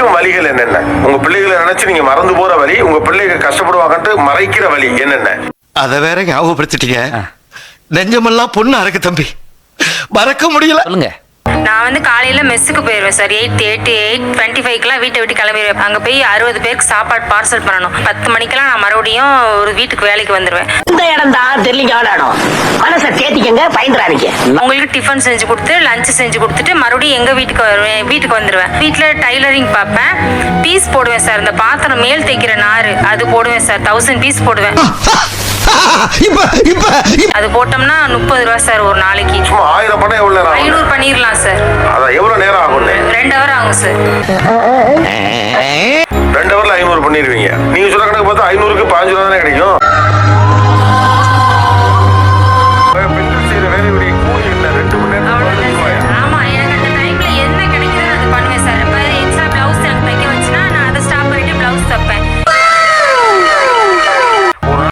மறைக்கும் வழிகள் என்னென்ன? உங்க பிள்ளைகளை நினைச்சு நீங்க மறந்து போற வழி, உங்க பிள்ளைகள் கஷ்டப்படுவாங்கன்ட்டு மறைக்கிற வழி என்னென்ன? அத வேற ஞாபகப்படுத்திட்டீங்க. நெஞ்சமெல்லாம் பொண்ணு அறக்கு தம்பி, மறக்க முடியல. சொல்லுங்க. நான் வந்து காலையில மெஸ்ஸுக்கு போயிடுவேன் சார். 8:25 வீட்டை விட்டு கிளம்பிடுவேன். அங்க போய் 60 பேருக்கு சாப்பாடு பார்சல் பண்ணணும். 10 மணிக்கெல்லாம் நான் மறுபடியும் ஒரு வீட்டுக்கு வேலைக்கு வந்துருவேன். இந்த இடம் தான் தெரியல இடம். மனசை தேத்திக்கங்க, பயந்துறாதீங்க. உங்களுக்கு டிஃபன் செஞ்சு கொடுத்து லஞ்ச் செஞ்சு கொடுத்துட்டு மறுபடியும் எங்க வீட்டுக்கு வருவேன். வீட்டுக்கு வந்துருவேன். வீட்டுல டைலரிங் பார்ப்பேன். பீஸ் போடுவேன் சார். இந்த பாத்திரம் மேல் தைக்கிற நாறு அது போடுவேன் சார். 1000 பீஸ் போடுவேன். அது போட்டோம்னா 30 ரூபா சார் ஒரு நாளைக்கு. சும்மா 1000 பண்ண எவ்வளவு நேரம் ஆகும்? 500 பண்ணிடலாம் சார். அதான் எவ்வளவு நேரம் ஆகும்? 2 ஹவர் ஆகும் சார். 2 ஹவர்ல 500 பண்ணிடுவீங்க. நீங்க சொல்ற கணக்கு பார்த்தா 500க்கு 15 ரூபா தானே கிடைக்கும்.